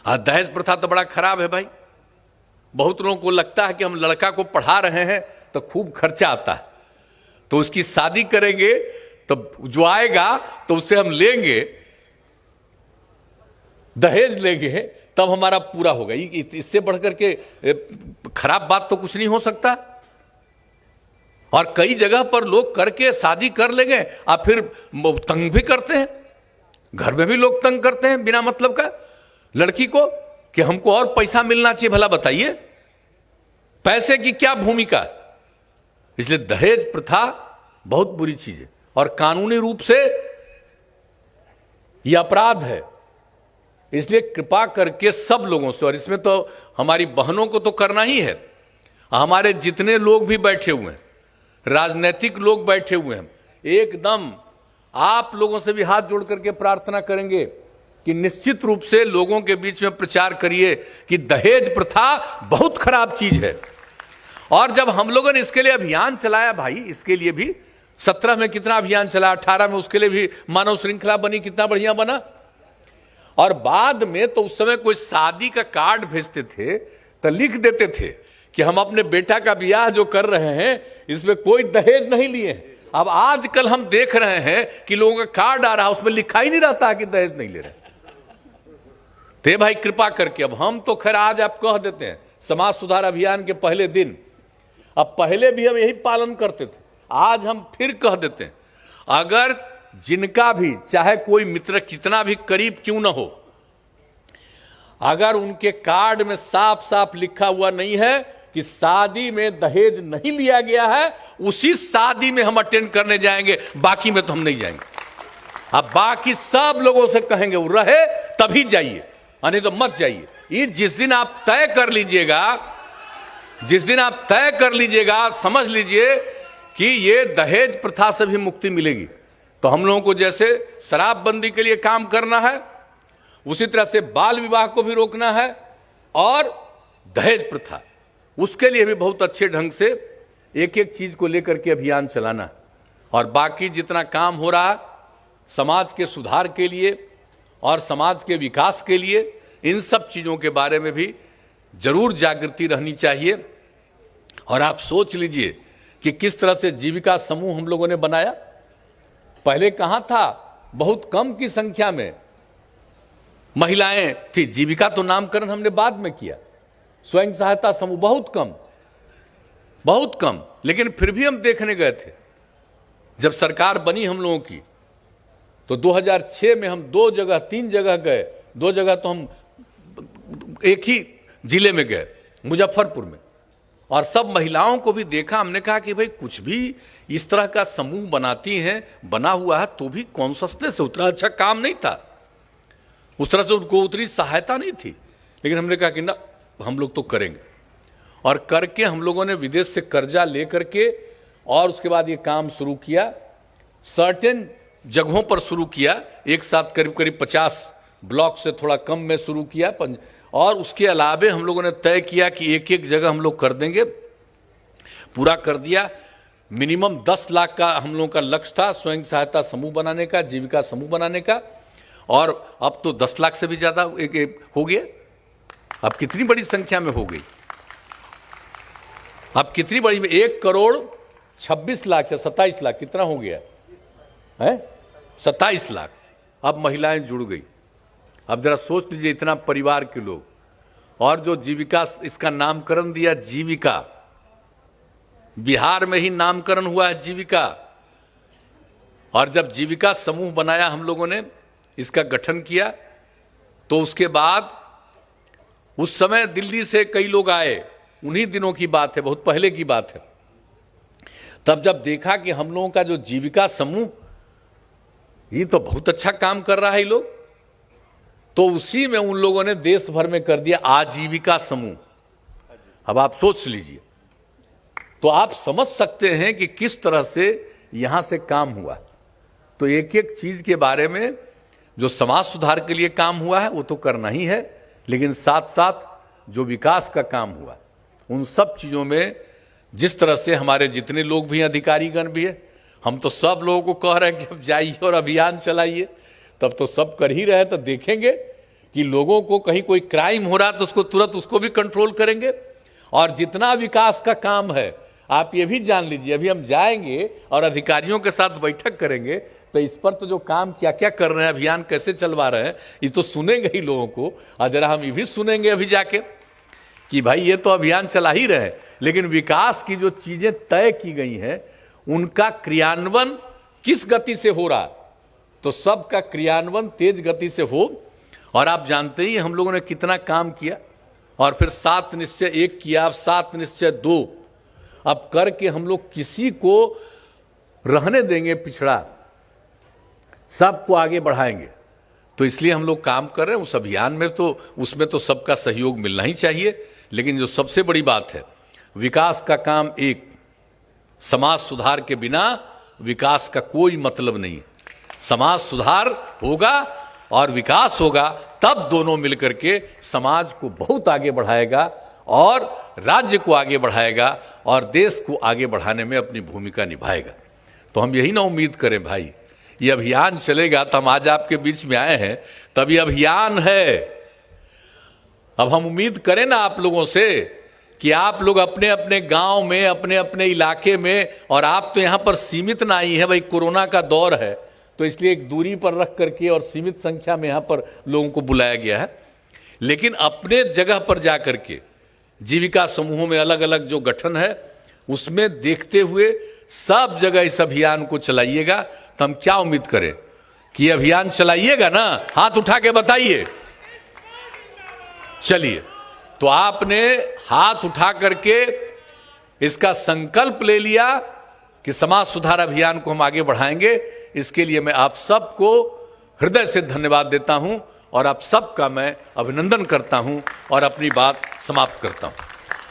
दहेज प्रथा तो बड़ा खराब है भाई। बहुत लोगों को लगता है कि हम लड़का को पढ़ा रहे हैं तो खूब खर्चा आता है, तो उसकी शादी करेंगे तो जो आएगा तो उससे हम लेंगे, दहेज लेंगे, तब हमारा पूरा होगा। इससे बढ़कर के खराब बात तो कुछ नहीं हो सकता। और कई जगह पर लोग करके शादी कर लेंगे और फिर तंग भी करते हैं। घर में भी लोग तंग करते हैं बिना मतलब का लड़की को कि हमको और पैसा मिलना चाहिए। भला बताइए, पैसे की क्या भूमिका। इसलिए दहेज प्रथा बहुत बुरी चीज है और कानूनी रूप से यह अपराध है। इसलिए कृपा करके सब लोगों से, और इसमें तो हमारी बहनों को तो करना ही है, हमारे जितने लोग भी बैठे हुए हैं, राजनीतिक लोग बैठे हुए हैं, एकदम आप लोगों से भी हाथ जोड़ करके प्रार्थना करेंगे कि निश्चित रूप से लोगों के बीच में प्रचार करिए कि दहेज प्रथा बहुत खराब चीज है। और जब हम लोगों ने इसके लिए अभियान चलाया भाई, इसके लिए भी 17 में कितना अभियान चला, 18 में उसके लिए भी मानव श्रृंखला बनी, कितना बढ़िया बना। और बाद में तो उस समय कोई शादी का कार्ड भेजते थे तो लिख देते थे कि हम अपने बेटा का ब्याह जो कर रहे हैं इसमें कोई दहेज नहीं लिए। अब आजकल हम देख रहे हैं कि लोगों का कार्ड आ रहा है, उसमें लिखा ही नहीं रहता कि दहेज नहीं ले रहे। तो भाई कृपा करके, अब हम तो खैर आज आप कह देते हैं समाज सुधार अभियान के पहले दिन, अब पहले भी हम यही पालन करते थे, आज हम फिर कह देते हैं, अगर जिनका भी चाहे कोई मित्र कितना भी करीब क्यों ना हो, अगर उनके कार्ड में साफ साफ लिखा हुआ नहीं है कि शादी में दहेज नहीं लिया गया है, उसी शादी में हम अटेंड करने जाएंगे, बाकी में तो हम नहीं जाएंगे। अब बाकी सब लोगों से कहेंगे वो रहे तभी जाइए, नहीं तो मत जाइए। ये जिस दिन आप तय कर लीजिएगा, जिस दिन आप तय कर लीजिएगा, समझ लीजिए कि ये दहेज प्रथा से भी मुक्ति मिलेगी। तो हम लोगों को जैसे शराबबंदी के लिए काम करना है, उसी तरह से बाल विवाह को भी रोकना है और दहेज प्रथा, उसके लिए भी बहुत अच्छे ढंग से एक एक चीज को लेकर के अभियान चलाना है। और बाकी जितना काम हो रहा है समाज के सुधार के लिए और समाज के विकास के लिए, इन सब चीजों के बारे में भी जरूर जागृति रहनी चाहिए। और आप सोच लीजिए कि किस तरह से जीविका समूह हम लोगों ने बनाया। पहले कहां था, बहुत कम की संख्या में महिलाएं थी। जीविका तो नामकरण हमने बाद में किया, स्वयं सहायता समूह बहुत कम, बहुत कम। लेकिन फिर भी हम देखने गए थे, जब सरकार बनी हम लोगों की, तो 2006 में हम 2 जगह 3 जगह गए। 2 जगह तो हम एक ही जिले में गए, मुजफ्फरपुर में, और सब महिलाओं को भी देखा। हमने कहा कि भाई कुछ भी इस तरह का समूह बनाती हैं, बना हुआ है, तो भी कॉन्शसनेस से उतना अच्छा काम नहीं था, उस तरह से उनको उतनी सहायता नहीं थी। लेकिन हमने कहा कि ना, हम लोग तो करेंगे। और करके हम लोगों ने विदेश से कर्जा ले करके और उसके बाद ये काम शुरू किया। सर्टेन जगहों पर शुरू किया, एक साथ करीब करीब 50 ब्लॉक से थोड़ा कम में शुरू किया। और उसके अलावे हम लोगों ने तय किया कि एक एक जगह हम लोग कर देंगे, पूरा कर दिया। मिनिमम 10 लाख का हम लोगों का लक्ष्य था स्वयं सहायता समूह बनाने का, जीविका समूह बनाने का, और अब तो 10 लाख से भी ज्यादा हो गया। अब कितनी बड़ी संख्या में हो गई, अब कितनी बड़ी, 1 करोड़ 26 लाख या 27 लाख कितना हो गया है, 27 लाख अब महिलाएं जुड़ गई। अब जरा सोच लीजिए, इतना परिवार के लोग, और जो जीविका, इसका नामकरण दिया जीविका, बिहार में ही नामकरण हुआ है जीविका। और जब जीविका समूह बनाया हम लोगों ने, इसका गठन किया, तो उसके बाद उस समय दिल्ली से कई लोग आए, उन्हीं दिनों की बात है, बहुत पहले की बात है। तब जब देखा कि हम लोगों का जो जीविका समूह, ये तो बहुत अच्छा काम कर रहा है ये लोग, तो उसी में उन लोगों ने देश भर में कर दिया आजीविका समूह। अब आप सोच लीजिए, तो आप समझ सकते हैं कि किस तरह से यहां से काम हुआ। तो एक एक चीज के बारे में जो समाज सुधार के लिए काम हुआ है वो तो करना ही है, लेकिन साथ साथ जो विकास का काम हुआ, उन सब चीजों में जिस तरह से हमारे जितने लोग भी अधिकारीगण भी है, हम तो सब लोगों को कह रहे हैं कि अब जाइए और अभियान चलाइए। तब तो सब कर ही रहे, तो देखेंगे कि लोगों को कहीं कोई क्राइम हो रहा तो उसको तुरंत उसको भी कंट्रोल करेंगे। और जितना विकास का काम है, आप ये भी जान लीजिए, अभी हम जाएंगे और अधिकारियों के साथ बैठक करेंगे तो इस पर तो जो काम क्या क्या कर रहे हैं, अभियान कैसे चलवा रहे हैं, ये तो सुनेंगे ही लोगों को। और जरा हम ये भी सुनेंगे अभी जाके कि भाई ये तो अभियान चला ही रहे, लेकिन विकास की जो चीजें तय की गई हैं उनका क्रियान्वयन किस गति से हो रहा, तो सबका क्रियान्वयन तेज गति से हो। और आप जानते ही हम लोगों ने कितना काम किया, और फिर 7 निश्चय 1 किया, अब 7 निश्चय 2 अब करके हम लोग किसी को रहने देंगे पिछड़ा, सबको आगे बढ़ाएंगे। तो इसलिए हम लोग काम कर रहे हैं उस अभियान में, तो उसमें तो सबका सहयोग मिलना ही चाहिए। लेकिन जो सबसे बड़ी बात है, विकास का काम एक, समाज सुधार के बिना विकास का कोई मतलब नहीं है। समाज सुधार होगा और विकास होगा, तब दोनों मिलकर के समाज को बहुत आगे बढ़ाएगा और राज्य को आगे बढ़ाएगा और देश को आगे बढ़ाने में अपनी भूमिका निभाएगा। तो हम यही ना उम्मीद करें भाई, ये अभियान चलेगा। तो हम आज आपके बीच में आए हैं, तब ये अभियान है। अब हम उम्मीद करें ना आप लोगों से कि आप लोग अपने अपने गांव में, अपने अपने इलाके में, और आप तो यहां पर सीमित ना आई है भाई, कोरोना का दौर है तो इसलिए एक दूरी पर रख करके और सीमित संख्या में यहां पर लोगों को बुलाया गया है। लेकिन अपने जगह पर जाकर के जीविका समूहों में अलग अलग जो गठन है उसमें देखते हुए सब जगह इस अभियान को चलाइएगा। तो हम क्या उम्मीद करें कि अभियान चलाइएगा ना, हाथ उठा के बताइए। चलिए, तो आपने हाथ उठा करके इसका संकल्प ले लिया कि समाज सुधार अभियान को हम आगे बढ़ाएंगे। इसके लिए मैं आप सबको हृदय से धन्यवाद देता हूं और आप सबका मैं अभिनंदन करता हूं और अपनी बात समाप्त करता हूं।